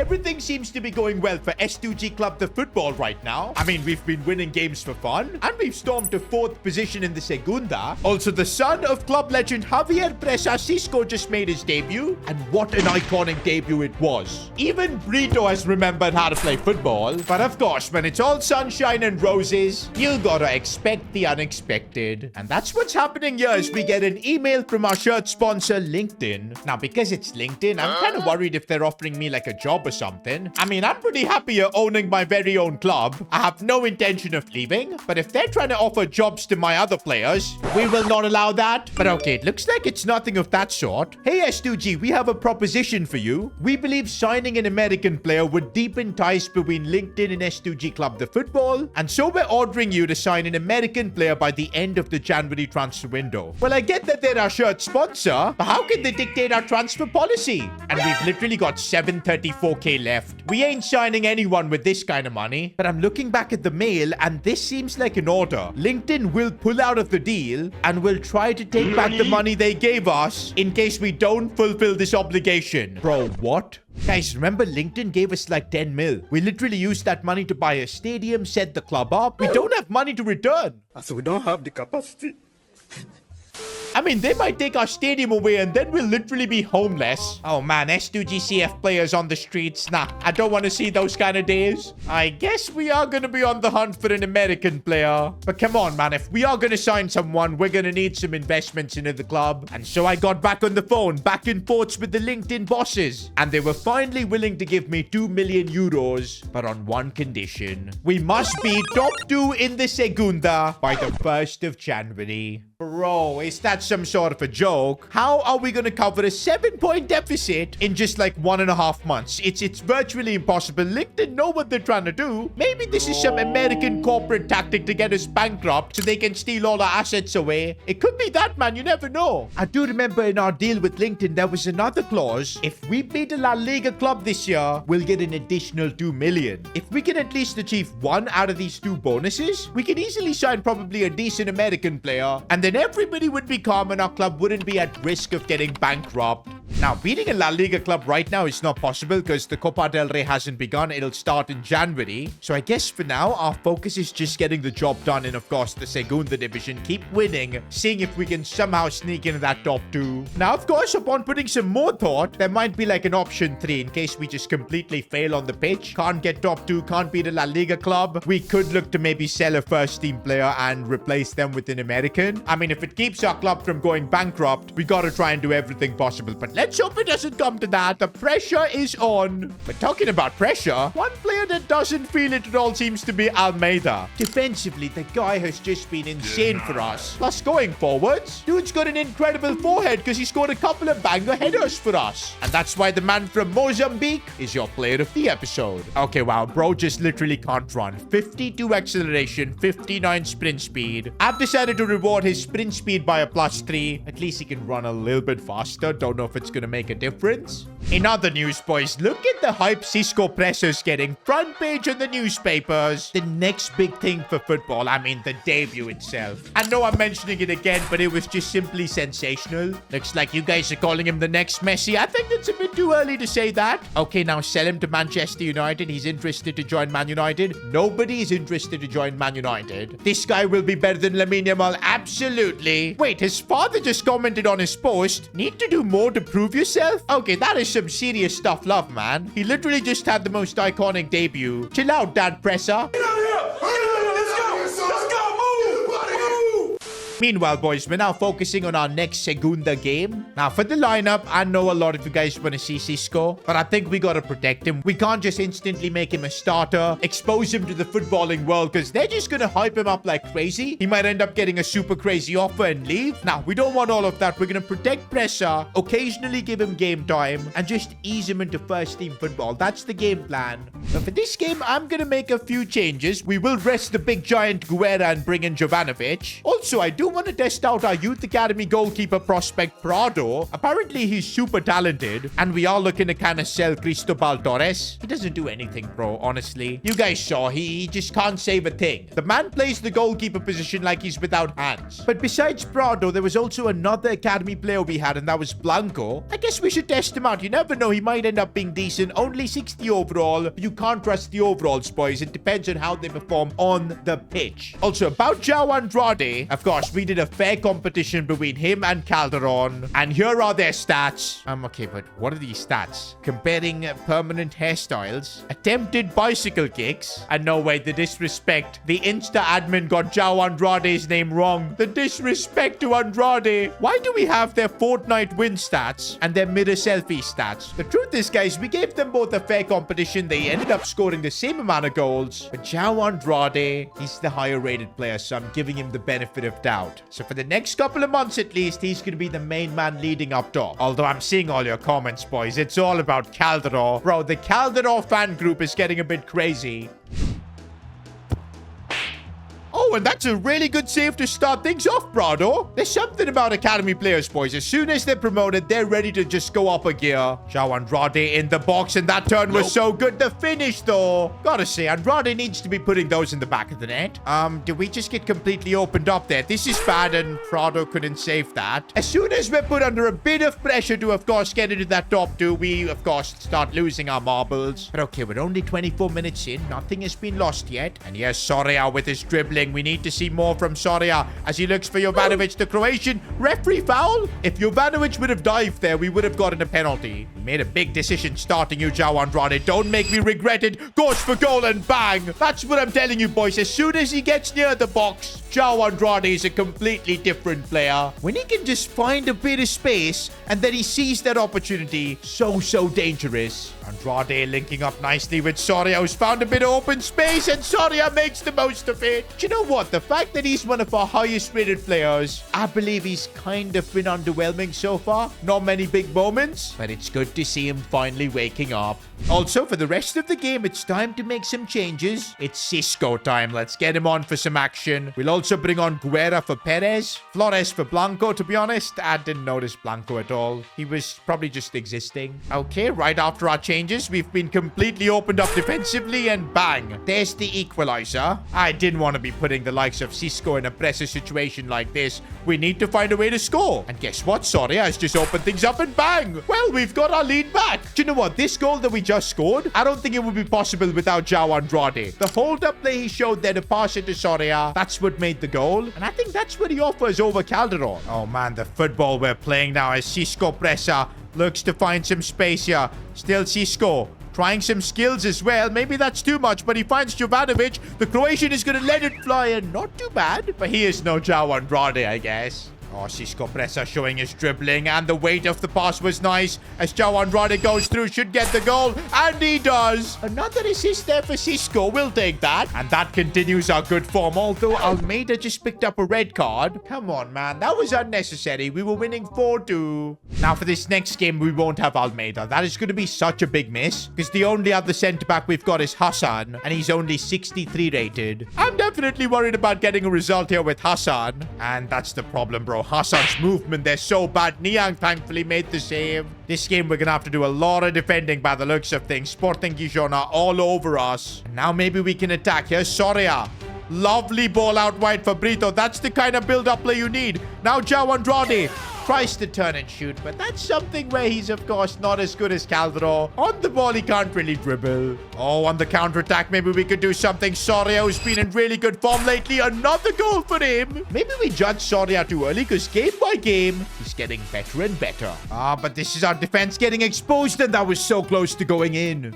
everything seems to be going well for S2G Club the football right now. I mean, we've been winning games for fun, and we've stormed to 4th position in the Segunda. Also, the son of club legend Javier Cisco just made his debut, and what an iconic debut it was. Even Brito has remembered how to play football. But of course, when it's all sunshine and roses, you gotta expect the unexpected. And that's what's happening here as we get an email from our shirt sponsor, LinkedIn. Now, because it's LinkedIn, I'm kind of worried if they're offering me like a job or something. I mean, I'm pretty happy here owning my very own club. I have no intention of leaving, but if they're trying to offer jobs to my other players, we will not allow that. But okay, it looks like it's nothing of that sort. Hey S2G, we have a proposition for you. We believe signing an American player would deepen ties between LinkedIn and S2G Club the football, and so we're ordering you to sign an American player by the end of the January transfer window. Well, I get that they're our shirt sponsor, but how can they dictate our transfer policy? And we've literally got 734k left. We ain't signing anyone with this kind of money. But I'm looking back at the mail, and this seems like an order. LinkedIn will pull out of the deal and will try to take back the money they gave us in case we don't fulfill this obligation. Bro, what? Guys, remember LinkedIn gave us like 10 mil. We literally used that money to buy a stadium, set the club up. We don't have money to return. So we don't have the capacity. I mean, they might take our stadium away and then we'll literally be homeless. Oh man, S2GCF players on the streets. Nah, I don't want to see those kind of days. I guess we are going to be on the hunt for an American player. But come on, man. If we are going to sign someone, we're going to need some investments into the club. And so I got back on the phone, back in forth with the LinkedIn bosses. And they were finally willing to give me 2 million euros. But on one condition. We must be top 2 in the Segunda by the 1st of January. Bro, is that some sort of a joke? How are we going to cover a 7-point deficit in just like 1.5 months? It's virtually impossible. LinkedIn know what they're trying to do. Maybe this is some American corporate tactic to get us bankrupt so they can steal all our assets away. It could be that, man. You never know. I do remember in our deal with LinkedIn, there was another clause. If we beat a La Liga club this year, we'll get an additional 2 million. If we can at least achieve 1 out of these 2 bonuses, we can easily sign probably a decent American player, and then everybody would be calm and our club wouldn't be at risk of getting bankrupt. Now, beating a La Liga club right now is not possible because the Copa del Rey hasn't begun. It'll start in January. So I guess for now, our focus is just getting the job done in, of course, the Segunda division. Keep winning, seeing if we can somehow sneak into that top 2. Now, of course, upon putting some more thought, there might be like an option 3 in case we just completely fail on the pitch. Can't get top 2, can't beat a La Liga club. We could look to maybe sell a first team player and replace them with an American. I mean, if it keeps our club from going bankrupt, we gotta try and do everything possible. But let's hope it doesn't come to that. The pressure is on. But talking about pressure, one player that doesn't feel it at all seems to be Almeida. Defensively, the guy has just been insane for us. Plus, going forwards, dude's got an incredible forehead because he scored a couple of banger headers for us. And that's why the man from Mozambique is your player of the episode. Okay, wow, bro just literally can't run. 52 acceleration, 59 sprint speed. I've decided to reward his sprint speed by a +3. At least he can run a little bit faster. Don't know if it's gonna make a difference. In other news, boys, look at the hype Cisco pressers getting. Front page on the newspapers. The next big thing for football, I mean the debut itself. I know I'm mentioning it again, but it was just simply sensational. Looks like you guys are calling him the next Messi. I think it's a bit too early to say that. Okay, now sell him to Manchester United. He's interested to join Man United. Nobody is interested to join Man United. This guy will be better than Lamine Yamal. Absolutely. Wait, his father just commented on his post. Need to do more to prove yourself? Okay, that is some serious stuff, love, man. He literally just had the most iconic debut. Chill out, Dad Presser. Meanwhile, boys, we're now focusing on our next Segunda game. Now, for the lineup, I know a lot of you guys want to see Cisco, but I think we got to protect him. We can't just instantly make him a starter, expose him to the footballing world, because they're just going to hype him up like crazy. He might end up getting a super crazy offer and leave. Now, we don't want all of that. We're going to protect Pressa, occasionally give him game time, and just ease him into first team football. That's the game plan. But for this game, I'm going to make a few changes. We will rest the big giant Guerra and bring in Jovanovic. Also, I do want to test out our youth academy goalkeeper prospect Prado. Apparently, he's super talented, and we are looking to kind of sell Cristobal Torres. He doesn't do anything, bro, honestly. You guys saw, he just can't save a thing. The man plays the goalkeeper position like he's without hands. But besides Prado, there was also another academy player we had, and that was Blanco. I guess we should test him out. You never know, he might end up being decent. Only 60 overall. You can't trust the overalls, boys. It depends on how they perform on the pitch. Also, about João Andrade, of course, we did a fair competition between him and Calderon, and here are their stats. Okay, but what are these stats? Comparing permanent hairstyles, attempted bicycle kicks, and no way, the disrespect. The Insta admin got João Andrade's name wrong. The disrespect to Andrade. Why do we have their Fortnite win stats and their mirror selfie stats? The truth is, guys, we gave them both a fair competition. They ended up scoring the same amount of goals, but João Andrade, he's the higher rated player, so I'm giving him the benefit of doubt. So for the next couple of months at least, he's going to be the main man leading up top. Although I'm seeing all your comments, boys. It's all about Calderon. Bro, the Calderon fan group is getting a bit crazy. Oh, and that's a really good save to start things off, Prado. There's something about academy players, boys. As soon as they're promoted, they're ready to just go up a gear. João Andrade in the box, and that turn was so good. The finish, though. Gotta say, Andrade needs to be putting those in the back of the net. Did we just get completely opened up there? This is bad, and Prado couldn't save that. As soon as we're put under a bit of pressure to, of course, get into that top two, we, of course, start losing our marbles. But okay, we're only 24 minutes in. Nothing has been lost yet. And here's Soria with his dribbling. We need to see more from Soria as he looks for Jovanovic, the Croatian. Referee foul? If Jovanovic would have dived there, we would have gotten a penalty. We made a big decision starting you, João Andrade. Don't make me regret it. Goes for goal and bang. That's what I'm telling you, boys. As soon as he gets near the box, João Andrade is a completely different player. When he can just find a bit of space and then he sees that opportunity, so dangerous. Andrade linking up nicely with Soria, who's found a bit of open space, and Soria makes the most of it. Do you know what? The fact that he's one of our highest rated players, I believe he's kind of been underwhelming so far. Not many big moments, but it's good to see him finally waking up. Also, for the rest of the game, it's time to make some changes. It's Cisco time. Let's get him on for some action. We'll also bring on Guerra for Perez, Flores for Blanco. To be honest, I didn't notice Blanco at all. He was probably just existing. Okay, right after our changes, we've been completely opened up defensively, and bang, there's the equalizer. I didn't want to be putting the likes of Cisco in a pressure situation like this. We need to find a way to score. And guess what? Soria has just opened things up, and bang, well, we've got our lead back. Do you know what? This goal that we just scored, I don't think it would be possible without João Andrade. The hold-up play he showed there to pass it to Soria, that's what made the goal. And I think that's what he offers over Calderon. Oh man, the football we're playing now as Cisco Pressa looks to find some space here. Still Cisco trying some skills as well. Maybe that's too much, but he finds Jovanovic. The Croatian is going to let it fly, and not too bad. But he is no João Andrade, I guess. Oh, Cisco Pressa showing his dribbling, and the weight of the pass was nice as João Andrade goes through, should get the goal, and he does. Another assist there for Cisco. We'll take that. And that continues our good form, although Almeida just picked up a red card. Come on, man. That was unnecessary. We were winning 4-2. Now, for this next game, we won't have Almeida. That is going to be such a big miss because the only other centre-back we've got is Hassan, and he's only 63 rated. I'm definitely worried about getting a result here with Hassan, and that's the problem, bro. Hassan's movement, they're so bad. Niang thankfully made the save. This game, we're going to have to do a lot of defending by the looks of things. Sporting Gijon are all over us. And now maybe we can attack. Here's Soria. Lovely ball out wide for Brito. That's the kind of build-up play you need. Now João Andrade tries to turn and shoot, but that's something where he's, of course, not as good as Calderon. On the ball, he can't really dribble. Oh, on the counter-attack, maybe we could do something. Soria, who's been in really good form lately. Another goal for him. Maybe we judge Soria too early, because game by game, he's getting better and better. But this is our defense getting exposed, and that was so close to going in.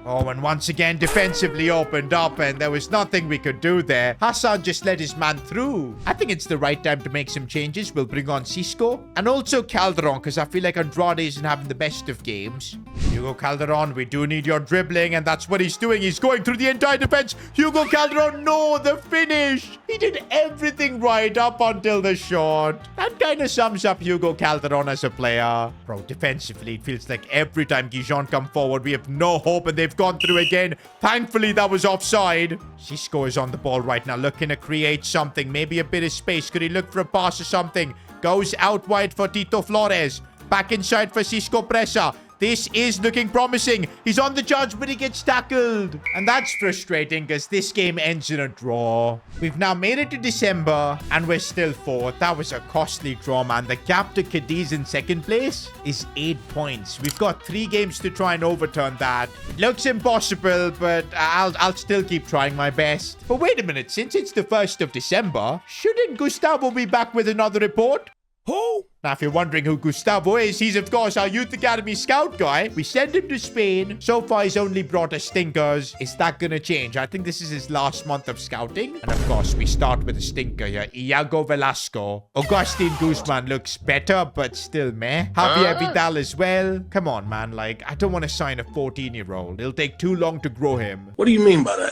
Oh, and once again, defensively opened up, and there was nothing we could do there. Hassan just let his man through. I think it's the right time to make some changes. We'll bring on Cisco and also Calderon, because I feel like Andrade isn't having the best of games. Hugo Calderon, we do need your dribbling, and that's what he's doing. He's going through the entire defense. Hugo Calderon, no, the finish. He did everything right up until the shot. That kind of sums up Hugo Calderon as a player. Bro, defensively, it feels like every time Gijon come forward, we have no hope, and they've have gone through again. Thankfully, that was offside. Cisco is on the ball right now, looking to create something. Maybe a bit of space. Could he look for a pass or something? Goes out wide for Tito Flores. Back inside for Cisco Presa. This is looking promising. He's on the charge, but he gets tackled. And that's frustrating because this game ends in a draw. We've now made it to December, and we're still fourth. That was a costly draw, man. The gap to Cadiz in second place is 8 points. We've got 3 games to try and overturn that. It looks impossible, but I'll still keep trying my best. But wait a minute. Since it's the 1st of December, shouldn't Gustavo be back with another report? Who? Now, if you're wondering who Gustavo is, he's, of course, our Youth Academy scout guy. We sent him to Spain. So far, he's only brought us stinkers. Is that going to change? I think this is his last month of scouting. And, of course, we start with a stinker here. Iago Velasco. Agustin Guzman looks better, but still meh. Javier Vidal as well. Come on, man. Like, I don't want to sign a 14-year-old. It'll take too long to grow him. What do you mean by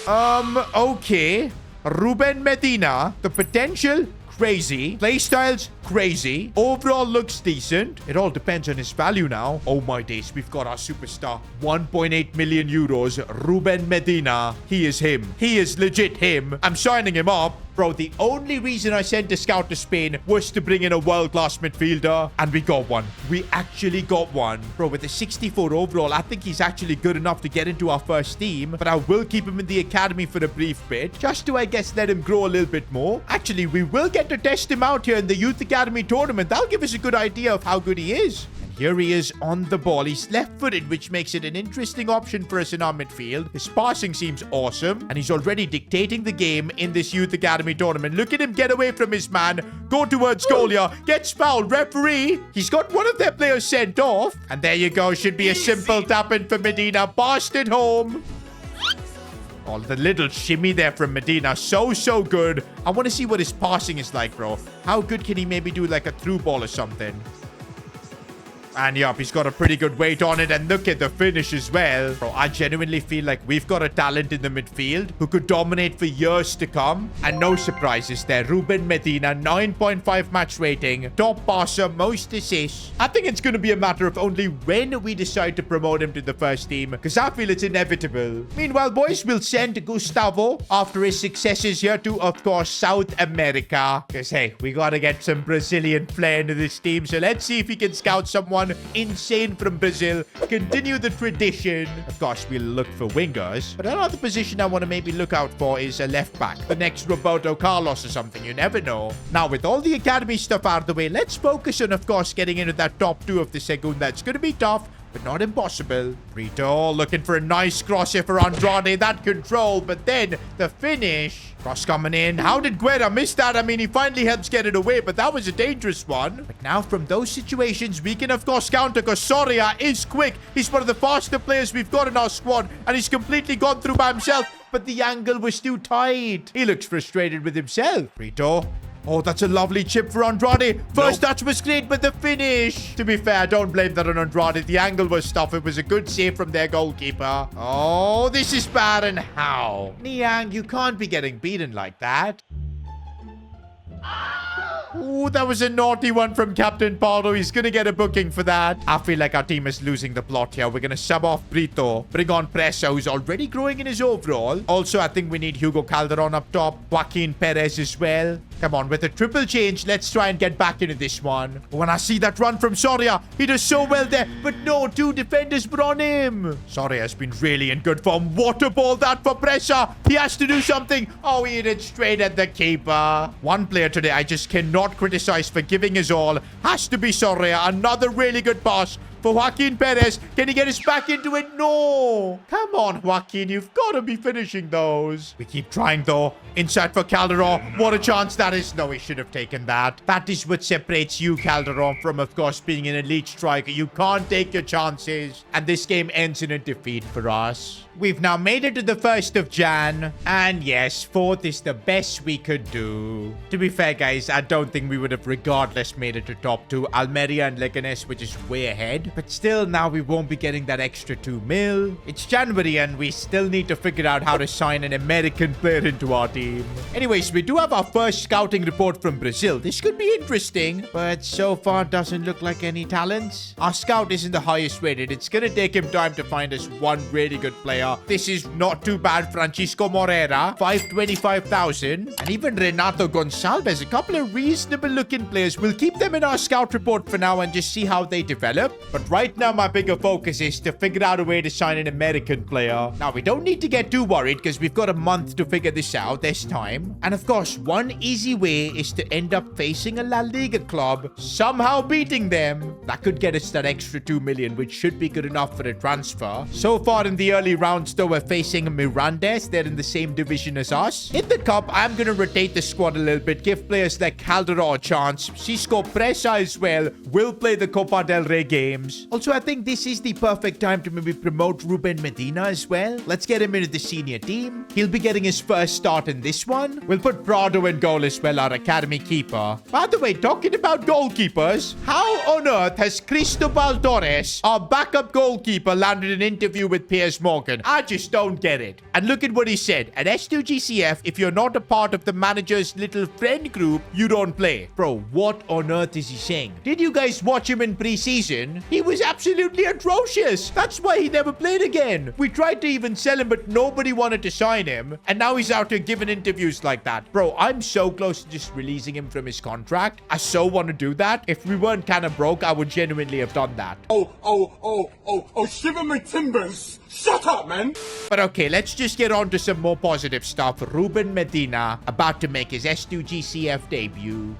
that? Okay. Ruben Medina. The potential... crazy. Playstyles, crazy. Overall looks decent. It all depends on his value now. Oh my days, we've got our superstar. 1.8 million euros. Ruben Medina. He is him. He is legit him. I'm signing him up. Bro, the only reason I sent a scout to Spain was to bring in a world-class midfielder. And we got one. We actually got one. Bro, with a 64 overall, I think he's actually good enough to get into our first team. But I will keep him in the academy for a brief bit. Just to, I guess, let him grow a little bit more. Actually, we will get to test him out here in the Youth Academy tournament. That'll give us a good idea of how good he is. Here he is on the ball. He's left-footed, which makes it an interesting option for us in our midfield. His passing seems awesome, and he's already dictating the game in this Youth Academy tournament. Look at him get away from his man, go towards goal here, gets fouled, referee. He's got one of their players sent off, and there you go. Should be a simple tap-in for Medina. Passed it home. Oh, the little shimmy there from Medina. So good. I want to see what his passing is like, bro. How good can he maybe do like a through ball or something? And yup, he's got a pretty good weight on it. And look at the finish as well. Bro, I genuinely feel like we've got a talent in the midfield who could dominate for years to come. And no surprises there. Ruben Medina, 9.5 match rating. Top passer, most assists. I think it's going to be a matter of only when we decide to promote him to the first team. Because I feel it's inevitable. Meanwhile, boys, we'll send Gustavo after his successes here to, of course, South America. Because, hey, we got to get some Brazilian flair into this team. So let's see if he can scout someone insane from Brazil. Continue the tradition. Of course, we'll look for wingers. But another position I want to maybe look out for is a left back. The next Roberto Carlos or something. You never know. Now, with all the academy stuff out of the way, let's focus on, of course, getting into that top 2 of the Segunda. It's going to be tough, but not impossible. Brito looking for a nice cross here for Andrade. That control, but then the finish. Cross coming in. How did Guerra miss that? I mean, he finally helps get it away, but that was a dangerous one. But now from those situations, we can, of course, counter because Soria is quick. He's one of the faster players we've got in our squad, and he's completely gone through by himself, but the angle was too tight. He looks frustrated with himself. Brito. Oh, that's a lovely chip for Andrade. First touch was great, but the finish. To be fair, I don't blame that on Andrade. The angle was tough. It was a good save from their goalkeeper. Oh, this is bad, and how? Niang, you can't be getting beaten like that. Ooh, that was a naughty one from Captain Pardo. He's going to get a booking for that. I feel like our team is losing the plot here. We're going to sub off Brito. Bring on Presa, who's already growing in his overall. Also, I think we need Hugo Calderon up top. Joaquin Perez as well. Come on, with a triple change, let's try and get back into this one. When I see that run from Soria, he does so well there. But no, 2 defenders were on him. Soria has been really in good form. Water ball that for Presa. He has to do something. Oh, he hit it straight at the keeper. One player today I just cannot criticize for giving his all has to be Soria. Another really good pass for Joaquin Perez. Can he get us back into it? No. Come on, Joaquin. You've got to be finishing those. We keep trying, though. Inside for Calderon. What a chance that is. No, he should have taken that. That is what separates you, Calderon, from, of course, being an elite striker. You can't take your chances. And this game ends in a defeat for us. We've now made it to the 1st of Jan. And yes, 4th is the best we could do. To be fair, guys, I don't think we would have regardless made it to top 2. Almeida and Leganes, which is way ahead. But still, now we won't be getting that extra 2 mil. It's January and we still need to figure out how to sign an American player into our team. Anyways, we do have our first scouting report from Brazil. This could be interesting, but so far doesn't look like any talents. Our scout isn't the highest rated. It's gonna take him time to find us one really good player. This is not too bad. Francisco Moreira, 525,000. And even Renato Gonçalves, a couple of reasonable looking players. We'll keep them in our scout report for now and just see how they develop. But right now, my bigger focus is to figure out a way to sign an American player. Now, we don't need to get too worried because we've got a month to figure this out this time. And of course, one easy way is to end up facing a La Liga club, somehow beating them. That could get us that extra 2 million, which should be good enough for a transfer. So far in the early rounds, though, we're facing Mirandes. They're in the same division as us. In the cup, I'm going to rotate the squad a little bit, give players like Calderon a chance. Cisco Presa as well will play the Copa del Rey games. Also, I think this is the perfect time to maybe promote Ruben Medina as well. Let's get him into the senior team. He'll be getting his first start in this one. We'll put Prado in goal as well, our academy keeper. By the way, talking about goalkeepers, how on earth has Cristobal Torres, our backup goalkeeper, landed an interview with Piers Morgan? I just don't get it. And look at what he said. At S2GCF, if you're not a part of the manager's little friend group, you don't play. Bro, what on earth is he saying? Did you guys watch him in preseason? He was absolutely atrocious. That's why he never played again. We tried to even sell him, but nobody wanted to sign him. And now he's out here giving interviews like that. Bro, I'm so close to just releasing him from his contract. I so want to do that. If we weren't kind of broke, I would genuinely have done that. Oh, shiver my timbers. Shut up, man. But okay, let's just get on to some more positive stuff. Ruben Medina about to make his S2GCF debut.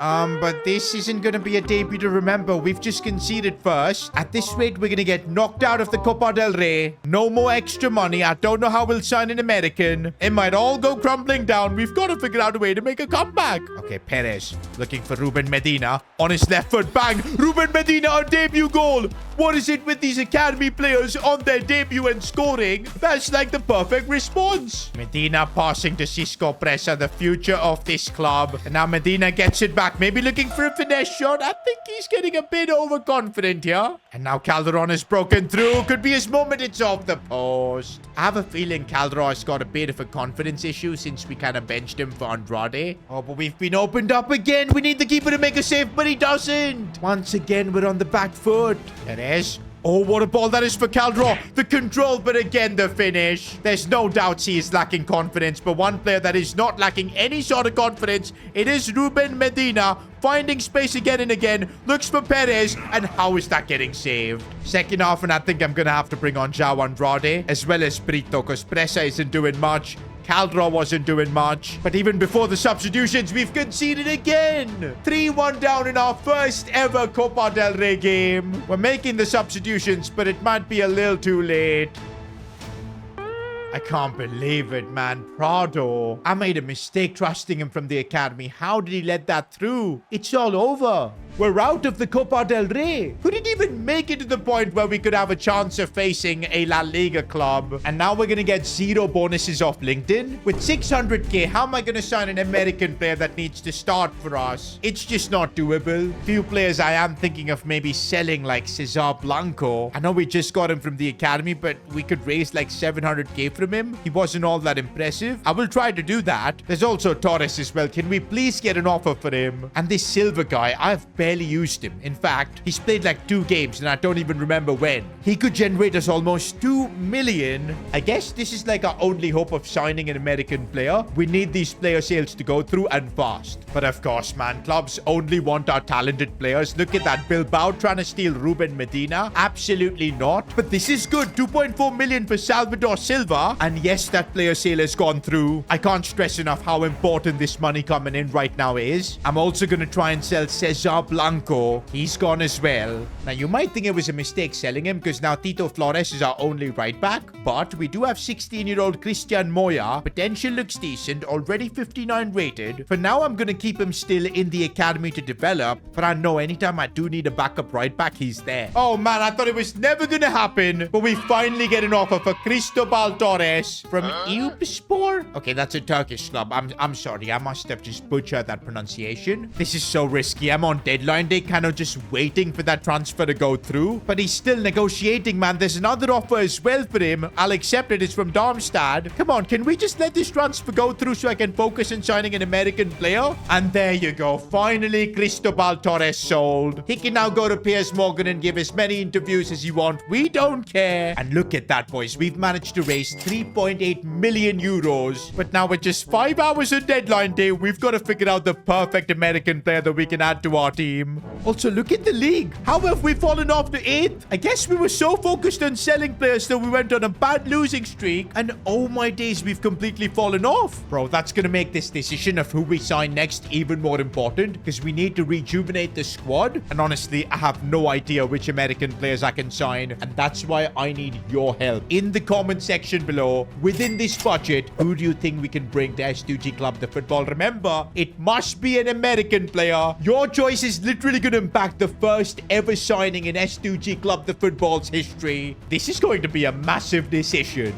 But this isn't gonna be a debut to remember. We've just conceded first. At this rate, we're gonna get knocked out of the Copa del Rey. No more extra money. I don't know how we'll sign an American. It might all go crumbling down. We've got to figure out a way to make a comeback. Okay, Perez looking for Ruben Medina. On his left foot, bang! Ruben Medina, our debut goal! What is it with these academy players on their debut and scoring? That's like the perfect response. Medina passing to Cisco Presa, the future of this club. And now Medina gets it back. Maybe looking for a finesse shot. I think he's getting a bit overconfident here. And now Calderon has broken through. Could be his moment. It's off the post. I have a feeling Calderon has got a bit of a confidence issue since we kind of benched him for Andrade. Oh, but we've been opened up again. We need the keeper to make a save, but he doesn't. Once again, we're on the back foot. Perez. Oh, what a ball that is for Calderon. The control, but again, the finish. There's no doubt he is lacking confidence, but one player that is not lacking any sort of confidence, it is Ruben Medina. Finding space again and again. Looks for Perez. And how is that getting saved? Second half, and I think I'm going to have to bring on João Andrade, as well as Brito, because Presa isn't doing much. Calderon wasn't doing much. But even before the substitutions, we've conceded again. 3-1 down in our first ever Copa del Rey game. We're making the substitutions, but it might be a little too late. I can't believe it, man. Prado. I made a mistake trusting him from the academy. How did he let that through? It's all over. We're out of the Copa del Rey. Couldn't even make it to the point where we could have a chance of facing a La Liga club. And now we're going to get 0 bonuses off LinkedIn. With 600k, how am I going to sign an American player that needs to start for us? It's just not doable. Few players I am thinking of maybe selling, like Cesar Blanco. I know we just got him from the academy, but we could raise like 700k from him. He wasn't all that impressive. I will try to do that. There's also Torres as well. Can we please get an offer for him? And this Silva guy, I've barely used him. In fact, he's played like 2 games and I don't even remember when. He could generate us almost 2 million. I guess this is like our only hope of signing an American player. We need these player sales to go through and fast. But of course, man, clubs only want our talented players. Look at that. Bilbao trying to steal Ruben Medina. Absolutely not. But this is good. 2.4 million for Salvador Silva. And yes, that player sale has gone through. I can't stress enough how important this money coming in right now is. I'm also going to try and sell Cesar Blanco. He's gone as well. Now, you might think it was a mistake selling him because now Tito Flores is our only right back. But we do have 16-year-old Christian Moya. Potential looks decent. Already 59 rated. For now, I'm going to keep him still in the academy to develop. But I know anytime I do need a backup right back, he's there. Oh, man, I thought it was never going to happen. But we finally get an offer for Cristobal Torres from Eyüpspor. Okay, that's a Turkish club. I'm sorry. I must have just butchered that pronunciation. This is so risky. I'm on dead deadline day, kind of just waiting for that transfer to go through. But he's still negotiating, man. There's another offer as well for him. I'll accept it. It's from Darmstadt. Come on, can we just let this transfer go through so I can focus on signing an American player? And there you go. Finally, Cristobal Torres sold. He can now go to Piers Morgan and give as many interviews as you want. We don't care. And look at that, boys. We've managed to raise 3.8 million euros. But now with just 5 hours of deadline day, we've got to figure out the perfect American player that we can add to our team. Also, look at the league. How have we fallen off to 8th? I guess we were so focused on selling players that we went on a bad losing streak. And oh my days, we've completely fallen off. Bro, that's going to make this decision of who we sign next even more important, because we need to rejuvenate the squad. And honestly, I have no idea which American players I can sign. And that's why I need your help. In the comment section below, within this budget, who do you think we can bring to S2G Club the Football? Remember, it must be an American player. Your choice is literally going to impact the first ever signing in S2G Club the Football's history. This is going to be a massive decision.